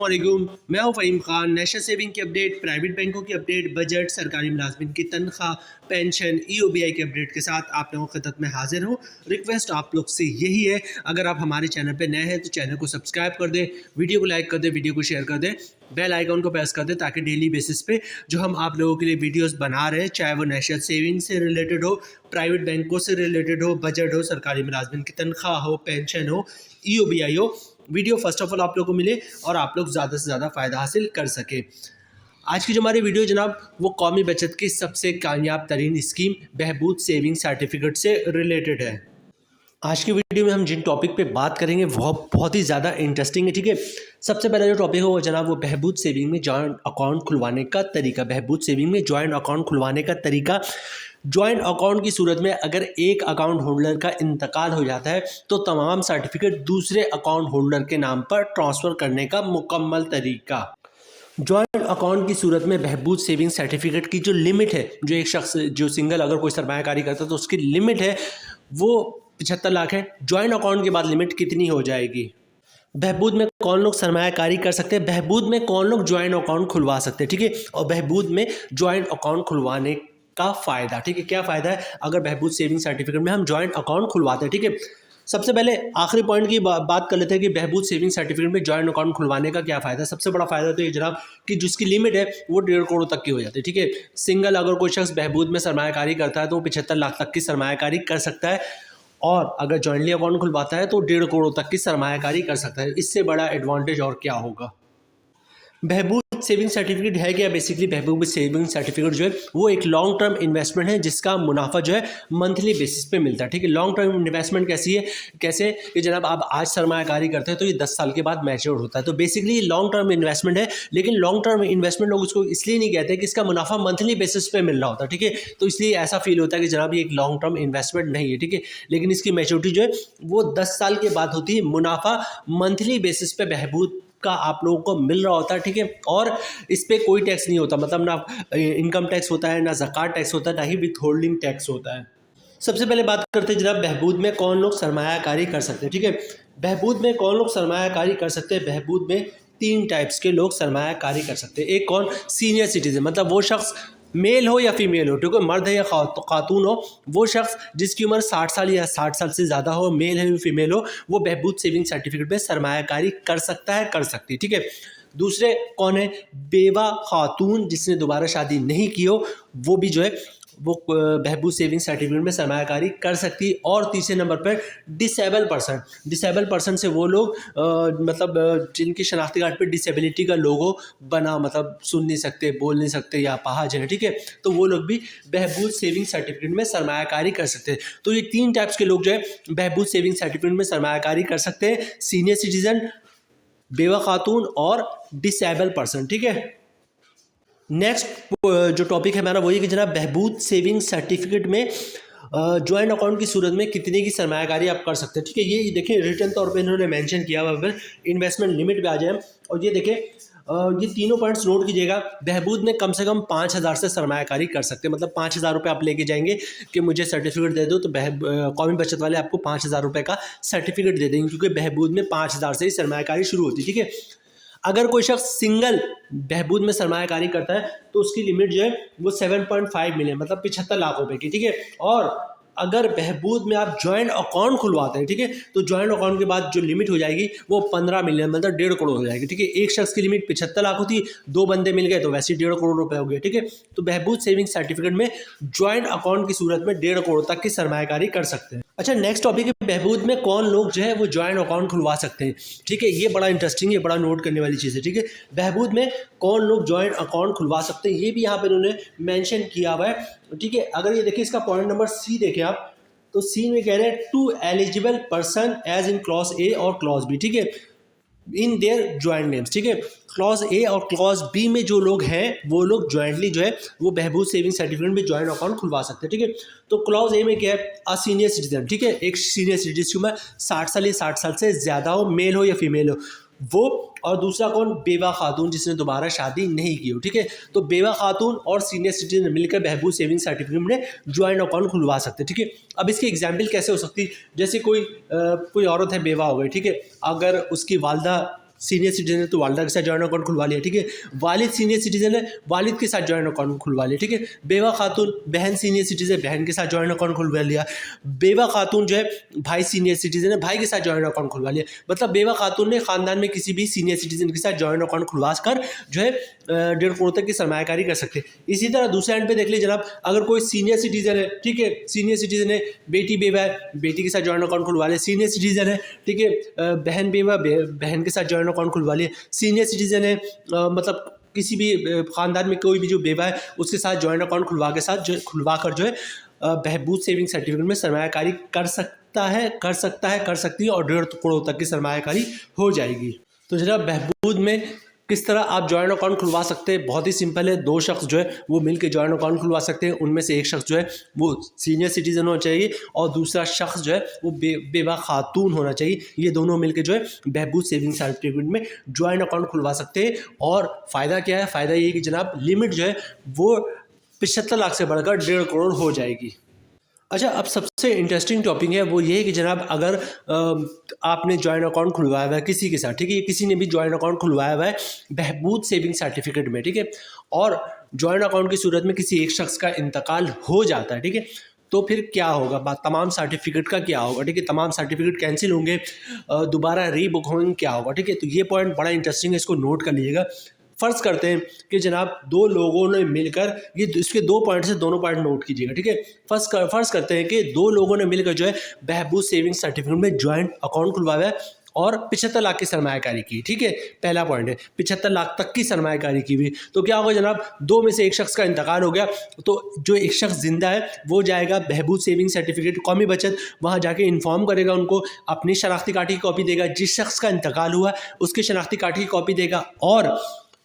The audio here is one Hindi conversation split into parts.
वालेकुम, मैं हूं फ़हीम खान। नेशनल सेविंग की अपडेट, प्राइवेट बैंकों की अपडेट, बजट, सरकारी मुलाजमिन की तनख्वाह, पेंशन, ईओबीआई के अपडेट के साथ आप लोगों की खिदमत में हाजिर हूं। रिक्वेस्ट आप लोग से यही है, अगर आप हमारे चैनल पे नए हैं तो चैनल को सब्सक्राइब कर दें, वीडियो को लाइक कर दें, वीडियो को शेयर कर दें, बेल आइकन को प्रेस कर दें ताकि डेली बेसिस पे जो हम आप लोगों के लिए वीडियोस बना रहे हैं, चाहे वो नेशनल सेविंग से रिलेटेड हो, प्राइवेट बैंकों से रिलेटेड हो, बजट हो, सरकारी मुलाजमिन की तनख्वाह हो, पेंशन हो, ईओबीआई हो, वीडियो फर्स्ट ऑफ ऑल आप लोगों को मिले और आप लोग ज़्यादा से ज़्यादा फ़ायदा हासिल कर सके। आज की जो हमारी वीडियो जनाब वो कौमी बचत की सबसे कामयाब तरीन स्कीम बहबूद सेविंग सर्टिफिकेट से रिलेटेड है। आज की वीडियो में हम जिन टॉपिक पे बात करेंगे वो बहुत ही ज़्यादा इंटरेस्टिंग है, ठीक है। सबसे पहला जो टॉपिक है वो जनाब वो बहबूद सेविंग में जॉइंट अकाउंट खुलवाने का तरीका। बहबूद सेविंग में जॉइंट अकाउंट खुलवाने का तरीका। जॉइंट अकाउंट की सूरत में अगर एक अकाउंट होल्डर का इंतकाल हो जाता है तो तमाम सर्टिफिकेट दूसरे अकाउंट होल्डर के नाम पर ट्रांसफ़र करने का मुकम्मल तरीका। जॉइंट अकाउंट की सूरत में बहबूद सेविंग सर्टिफिकेट की जो लिमिट है, जो एक शख्स जो सिंगल अगर कोई सरमायाकारी करता है तो उसकी लिमिट है वो 75 लाख है। जॉइंट अकाउंट के बाद लिमिट कितनी हो जाएगी? बहबूद में कौन लोग सरमायाकारी कर सकते हैं? बहबूद में कौन लोग जॉइंट अकाउंट खुलवा सकते हैं, ठीक है। और बहबूद में जॉइंट अकाउंट खुलवाने का फ़ायदा, ठीक है, क्या फ़ायदा है अगर बहबूद सेविंग सर्टिफिकेट में हम जॉइंट अकाउंट खुलवाते हैं, ठीक है। सबसे पहले आखिरी पॉइंट की बात कर लेते हैं कि बहबूद सेविंग सर्टिफिकेट में जॉइंट अकाउंट खुलवाने का क्या फ़ायदा है। सबसे बड़ा फ़ायदा तो ये जनाब कि जिसकी लिमिट है वो 1.5 करोड़ तक की हो जाती है, ठीक है। सिंगल अगर कोई शख्स बहबूद में सरमायाकारी करता है तो वो 75 लाख तक की सरमायाकारी कर सकता है, और अगर जॉइंटली अकाउंट खुलवाता है तो 1.5 करोड़ तक की सरमायाकारी कर सकता है। इससे बड़ा एडवांटेज और क्या होगा। बहबूद सेविंग सर्टिफिकेट है क्या? बेसिकली बहबूद सेविंग सर्टिफिकेट जो है वो एक लॉन्ग टर्म इन्वेस्टमेंट है जिसका मुनाफा जो है मंथली बेसिस पे मिलता है, ठीक है। लॉन्ग टर्म इन्वेस्टमेंट कैसी है, कैसे कि जनाब आप आज सरमायाकारी करते हैं तो ये 10 साल के बाद मैच्योर होता है, तो बेसिकली लॉन्ग टर्म इन्वेस्टमेंट है। लेकिन लॉन्ग टर्म इन्वेस्टमेंट लोग उसको इसलिए नहीं कहते कि इसका मुनाफा मंथली बेसिस पे मिल रहा होता है, ठीक है। तो इसलिए ऐसा फील होता है कि जनाब ये एक लॉन्ग टर्म इन्वेस्टमेंट नहीं है, ठीक है। लेकिन इसकी मैच्योरिटी जो है वो 10 साल के बाद होती है। मुनाफा मंथली बेसिस पे बहबूद का आप लोगों को मिल रहा होता है, ठीक है। और इस पे कोई टैक्स नहीं होता, मतलब ना इनकम टैक्स होता है, ना ज़कात टैक्स होता है, ना ही विथ होल्डिंग टैक्स होता है। सबसे पहले बात करते हैं जनाब बहबूद में कौन लोग सरमायाकारी कर सकते हैं, ठीक है। बहबूद में कौन लोग सरमायाकारी कर सकते हैं? बहबूद में 3 टाइप्स के लोग सरमायाकारी कर सकते हैं। एक कौन? सीनियर सिटीजन, मतलब वो शख्स मेल हो या फीमेल हो, ठीक है, मर्द है या खातून हो, वो शख्स जिसकी उम्र 60 साल या 60 साल से ज़्यादा हो, मेल है या फीमेल हो, वो बहबूद सेविंग सर्टिफिकेट में सरमायाकारी कर सकता है, कर सकती है, ठीक है। दूसरे कौन है? बेवा खातून जिसने दोबारा शादी नहीं की हो, वो भी जो है वो बहबूद सेविंग सर्टिफिकेट में सरमायाकारी कर सकती है। और तीसरे नंबर पर डिसेबल पर्सन। डिसेबल पर्सन से वो लोग जिनकी शनाख्ती कार्ड पे डिसेबिलिटी का लोगो बना, मतलब सुन नहीं सकते, बोल नहीं सकते या अपाहज है, ठीक है, तो वो लोग भी बहबूद सेविंग सर्टिफिकेट में सरमायाकारी कर सकते हैं। तो ये 3 टाइप्स के लोग जो है बहबूद सेविंग सर्टिफिकेट में सरमायाकारी कर सकते हैं: सीनियर सिटीजन, बेवा खातून और डिसेबल पर्सन, ठीक है। नेक्स्ट जो टॉपिक है हमारा वही कि जनाब बहबूद सेविंग सर्टिफिकेट में जॉइंट अकाउंट की सूरत में कितने की सरमायाकारी आप कर सकते हैं, ठीक है। ये देखिए रिटर्न तौर पे इन्होंने मेंशन किया हुआ है, इन्वेस्टमेंट लिमिट पे आ जाए और ये देखें ये तीनों पॉइंट्स नोट कीजिएगा। बहबूद में कम से कम 5,000 से सरमायाकारी कर सकते हैं, मतलब 5,000 रुपये आप लेके जाएंगे कि मुझे सर्टिफिकेट दे दो, तो कौमी बचत वाले आपको 5,000 रुपये का सर्टिफिकेट दे देंगे, क्योंकि बहबूद में 5,000 से ही सरमायाकारी शुरू होती है, ठीक है। अगर कोई शख्स सिंगल बहबूद में सरमायाकारी करता है तो उसकी लिमिट जो है वो 7.5 मिलियन, मतलब 75 लाख रुपए की, ठीक है। और अगर बहबूद में आप जॉइंट अकाउंट खुलवाते हैं, ठीक है, तो जॉइंट अकाउंट के बाद जो लिमिट हो जाएगी वो 15 मिलियन, मतलब 1.5 करोड़ हो जाएगी, ठीक है। एक शख्स की लिमिट 75 लाख होती है, 2 बंदे मिल गए तो वैसे 1.5 करोड़ रुपए हो गए, ठीक है। तो बहबूद सेविंग सर्टिफिकेट में जॉइंट अकाउंट की सूरत में 1.5 करोड़ तक की सरमायाकारी कर सकते हैं। अच्छा, नेक्स्ट टॉपिक है बहबूद में कौन लोग जो है वो जॉइंट अकाउंट खुलवा सकते हैं, ठीक है। ये बड़ा इंटरेस्टिंग है, बड़ा नोट करने वाली चीज़ है, ठीक है। बहबूद में कौन लोग जॉइंट अकाउंट खुलवा सकते हैं ये भी यहाँ पर इन्होंने मेंशन किया हुआ है, ठीक है। अगर ये देखिए इसका पॉइंट नंबर सी देखें आप, तो सी में कह रहे हैं to eligible person as in clause A और क्लॉज बी, ठीक है, इन देयर ज्वाइंट नेम्स, ठीक है। क्लॉज ए और क्लॉज बी में जो लोग हैं वो लोग ज्वाइंटली जो है वो बहबूद सेविंग सर्टिफिकेट में ज्वाइंट अकाउंट खुलवा सकते हैं, ठीक है। तो क्लॉज ए में क्या है? अ सीनियर सिटीजन, ठीक है, एक सीनियर सिटीजन जिसकी उम्र 60 साल या 60 साल से ज़्यादा हो, मेल हो या फीमेल हो, वो। और दूसरा कौन? बेवा खातून जिसने दोबारा शादी नहीं की हो, ठीक है। तो बेवा खातून और सीनियर सिटीजन मिलकर बहबूद सेविंग सर्टिफिकेट में ज्वाइंट अकाउंट खुलवा सकते हैं, ठीक है। अब इसकी एग्जाम्पल कैसे हो सकती है? जैसे कोई औरत है, बेवा हो गई, ठीक है, अगर उसकी वालदा सीनियर सिटीजन है तो वालिदा के साथ जॉइंट अकाउंट खुलवा लिया, ठीक है। वालिद सीनियर सिटीजन है, वालिद के साथ जॉइंट अकाउंट खुलवा लिया, ठीक है। बेवा खातून बहन सीनियर सिटीजन, बहन के साथ जॉइंट अकाउंट खुलवा लिया। बेवा खातून जो है भाई सीनियर सिटीजन है, भाई के साथ जॉइंट अकाउंट खुलवा लिया। मतलब बेवा खातून ने खानदान में किसी भी सीनियर सिटीजन के साथ जॉइंट अकाउंट खुलवा कर जो है 1.5 करोड़ तक की सरमायाकारी कर सकते हैं। इसी तरह दूसरे एंड पे देख लीजिए जनाब, अगर कोई सीनियर सिटीजन है, ठीक है, सीनियर सिटीजन है, बेटी बेवा है, बेटी के साथ जॉइंट अकाउंट खुलवा लिया। सीनियर सिटीजन है, ठीक है, बहन बेवा, बहन के साथ जॉइंट अकाउंट खुलवा लिया। सीनियर सिटीजन है, मतलब किसी भी खानदान में कोई भी जो बेवा है उसके साथ जॉइंट अकाउंट खुलवा कर जो है बहबूद सेविंग सर्टिफिकेट में सरमायाकारी कर सकता है, कर सकती है और 1.5 करोड़ तक की सरमायाकारी हो जाएगी। तो जनाब बहबूद में किस तरह आप जॉइंट अकाउंट खुलवा सकते हैं, बहुत ही सिंपल है। 2 शख्स जो है वो मिलकर जॉइंट अकाउंट खुलवा सकते हैं। उनमें से एक शख्स जो है वो सीनियर सिटीजन होना चाहिए और दूसरा शख्स जो है वो बेवा खातून होना चाहिए। ये दोनों मिलकर जो है बहबूद सेविंग सर्टिफिकेट में जॉइंट अकाउंट खुलवा सकते हैं। और फ़ायदा क्या है, फ़ायदा ये है कि जनाब लिमिट जो है वो 75 लाख से बढ़कर 1.5 करोड़ हो जाएगी। अच्छा, अब सबसे इंटरेस्टिंग टॉपिक है वो ये है कि जनाब अगर आपने जॉइंट अकाउंट खुलवाया हुआ है किसी के साथ, ठीक है, किसी ने भी जॉइंट अकाउंट खुलवाया हुआ है बहबूद सेविंग सर्टिफिकेट में, ठीक है, और जॉइंट अकाउंट की सूरत में किसी एक शख्स का इंतकाल हो जाता है, ठीक है, तो फिर क्या होगा, तमाम सर्टिफिकेट का क्या होगा, ठीक है, तमाम सर्टिफिकेट कैंसिल होंगे, दोबारा रीबुक होंगे, क्या होगा, ठीक है। तो ये पॉइंट बड़ा इंटरेस्टिंग है, इसको नोट कर लीजिएगा। फ़र्ज़ करते हैं कि जनाब 2 लोगों ने मिलकर, ये इसके 2 पॉइंट्स है, दोनों पॉइंट नोट कीजिएगा, ठीक है। फ़र्ज़ करते हैं कि 2 लोगों ने मिलकर जो है बहबूद सेविंग सर्टिफिकेट में जॉइंट अकाउंट खुलवाया है और 75 लाख की सरमायाकारी की, ठीक है। पहला पॉइंट है 75 लाख तक की सरमायाकारी की हुई। तो क्या होगा जनाब, 2 में से एक शख्स का इंतकाल हो गया तो जो एक शख्स जिंदा है वो जाएगा बहबूद सेविंग सर्टिफिकेट कौमी बचत, वहाँ जाके इन्फॉर्म करेगा उनको, अपनी शनाख्ती कार्ड की कॉपी देगा, जिस शख्स का इंतकाल हुआ उसके शनाख्ती कार्ड की कॉपी देगा और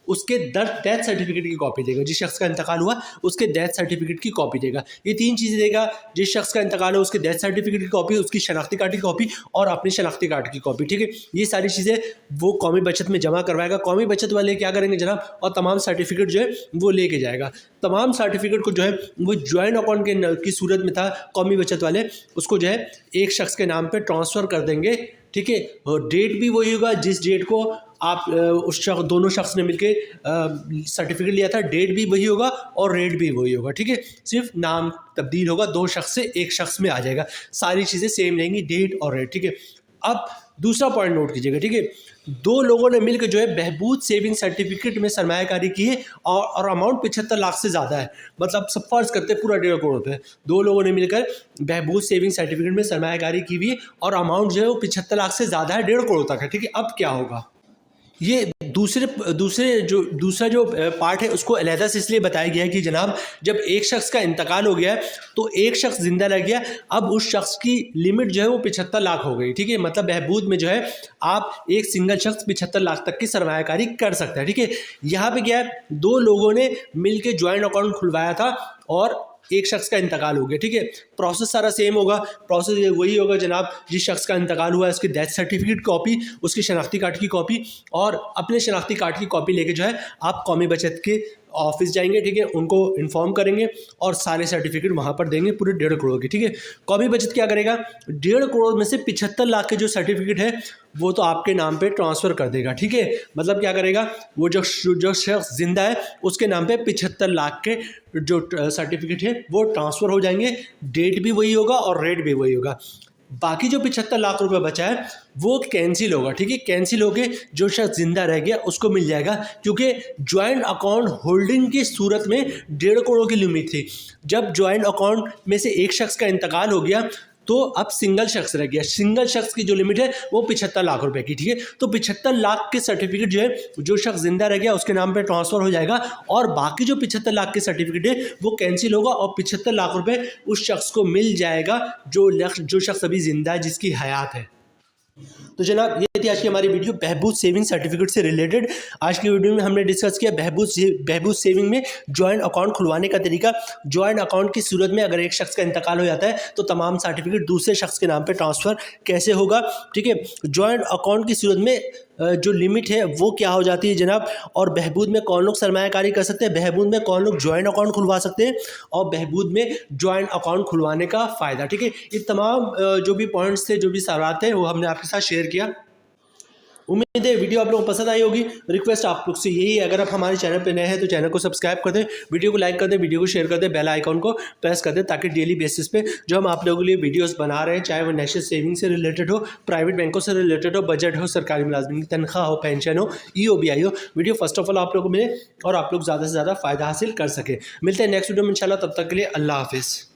उसके डेथ सर्टिफिकेट की कॉपी देगा, जिस शख्स का इंतकाल हुआ उसके डेथ सर्टिफिकेट की कॉपी देगा। ये 3 चीज़ें देगा, जिस शख्स का इंतकाल हो उसके डेथ सर्टिफिकेट की कॉपी, उसकी शनाख्ती कार्ड की कॉपी और अपनी शनाख्ती कार्ड की कॉपी, ठीक है। ये सारी चीज़ें वो कौमी बचत में जमा करवाएगा। कौमी बचत वाले क्या करेंगे जनाब, और तमाम सर्टिफिकेट जो है वो लेके जाएगा। तमाम सर्टिफिकेट को जो है वो जॉइंट अकाउंट की सूरत में था, कौमी बचत वाले उसको जो है एक शख्स के नाम पर ट्रांसफ़र कर देंगे, ठीक है। और डेट भी वही होगा जिस डेट को आप दोनों शख्स ने मिलके सर्टिफिकेट लिया था, डेट भी वही होगा और रेट भी वही होगा, ठीक है। सिर्फ नाम तब्दील होगा, 2 शख्स से एक शख्स में आ जाएगा, सारी चीज़ें सेम रहेंगी, डेट और रेट, ठीक है। अब दूसरा पॉइंट नोट कीजिएगा, ठीक है। 2 लोगों ने मिलकर जो है बहबूद सेविंग सर्टिफिकेट में सरमायाकारी की है और अमाउंट 75 लाख से ज़्यादा है, मतलब सब फर्ज करते हैं पूरा 1.5 करोड़ पे। 2 लोगों ने मिलकर बहबूद सेविंग सर्टिफिकेट में सरमायाकारी की हुई है और अमाउंट जो है वो 75 लाख से ज़्यादा है, 1.5 करोड़ तक है, ठीक है। अब क्या होगा, ये दूसरा जो पार्ट है उसको अलहदा से इसलिए बताया गया है कि जनाब जब एक शख्स का इंतकाल हो गया तो एक शख्स जिंदा रह गया, अब उस शख्स की लिमिट जो है वो 75 लाख हो गई, ठीक है। मतलब बहबूद में जो है आप एक सिंगल शख्स 75 लाख तक की सरमायाकारी कर सकता है, ठीक है। यहाँ पे क्या है, 2 लोगों ने मिलकर ज्वाइंट अकाउंट खुलवाया था और एक शख्स का इंतकाल हो गया, ठीक है। प्रोसेस सारा सेम होगा, प्रोसेस वही होगा जनाब, जिस शख्स का इंतकाल हुआ है उसकी डेथ सर्टिफिकेट कॉपी, उसकी शनाख्ती कार्ड की कॉपी और अपने शनाख्ती कार्ड की कॉपी लेके जो है आप कौमी बचत के ऑफिस जाएंगे, ठीक है, उनको इन्फॉर्म करेंगे और सारे सर्टिफिकेट वहाँ पर देंगे पूरे 1.5 करोड़ के, ठीक है। कौमी बचत क्या करेगा, 1.5 करोड़ में से 75 लाख के जो सर्टिफिकेट है वो तो आपके नाम पे ट्रांसफ़र कर देगा, ठीक है। मतलब क्या करेगा, वो जो शख्स जिंदा है उसके नाम पे 75 लाख के जो सर्टिफिकेट है वो ट्रांसफ़र हो जाएंगे, डेट भी वही होगा और रेट भी वही होगा। बाकी जो 75 लाख रुपए बचा है वो कैंसिल होगा, ठीक है। कैंसिल होके जो शख्स जिंदा रह गया उसको मिल जाएगा, क्योंकि ज्वाइंट अकाउंट होल्डिंग की सूरत में 1.5 करोड़ की लिमिट थी। जब ज्वाइंट अकाउंट में से एक शख्स का इंतकाल हो गया तो अब सिंगल शख्स रह गया, सिंगल शख्स की जो लिमिट है वो 75 लाख रुपए की, ठीक है। तो 75 लाख के सर्टिफिकेट जो है जो शख्स जिंदा रह गया उसके नाम पे ट्रांसफ़र हो जाएगा और बाकी जो 75 लाख के सर्टिफिकेट है वो कैंसिल होगा और 75 लाख रुपए उस शख्स को मिल जाएगा जो शख्स अभी जिंदा है, जिसकी हयात है। तो जनाब ये थी आज की हमारी वीडियो बहबूद सेविंग सर्टिफिकेट से रिलेटेड। आज की वीडियो में हमने डिस्कस किया बहबूद सेविंग में जॉइंट अकाउंट खुलवाने का तरीका। जॉइंट अकाउंट की सूरत में अगर एक शख्स का इंतकाल हो जाता है तो तमाम सर्टिफिकेट दूसरे शख्स के नाम पे ट्रांसफ़र कैसे होगा, ठीक है। जॉइंट अकाउंट की सूरत में जो लिमिट है वो क्या हो जाती है जनाब, और बहबूद में कौन लोग सरमायाकारी कर सकते हैं, बहबूद में कौन लोग जॉइंट अकाउंट खुलवा सकते हैं और बहबूद में जॉइंट अकाउंट खुलवाने का फ़ायदा, ठीक है। ये तमाम जो भी पॉइंट्स थे, जो भी सवाल थे वो हमने आपके साथ शेयर किया। उम्मीद है वीडियो आप लोगों को पसंद आई होगी। रिक्वेस्ट आप लोग से यही है, अगर आप हमारे चैनल पर नए हैं तो चैनल को सब्सक्राइब कर दें, वीडियो को लाइक कर दें, वीडियो को शेयर कर दें, बेल आइकॉन को प्रेस कर दें, ताकि डेली बेसिस पे जो हम आप लोगों के लिए वीडियोस बना रहे हैं, चाहे वो नेशनल सेविंग से रिलेटेड हो, प्राइवेट बैंकों से रिलेटेड हो, बजट हो, सरकारी मुलाजमिन की तनख्वाह हो, पेंशन हो, EOBI हो, वीडियो फर्स्ट ऑफ ऑल आप लोगों को मिले और आप लोग ज़्यादा से ज़्यादा फ़ायदा हासिल कर सकें। मिलते हैं नेक्स्ट वीडियो में इंशाल्लाह, तब तक के लिए अल्लाह हाफिज़।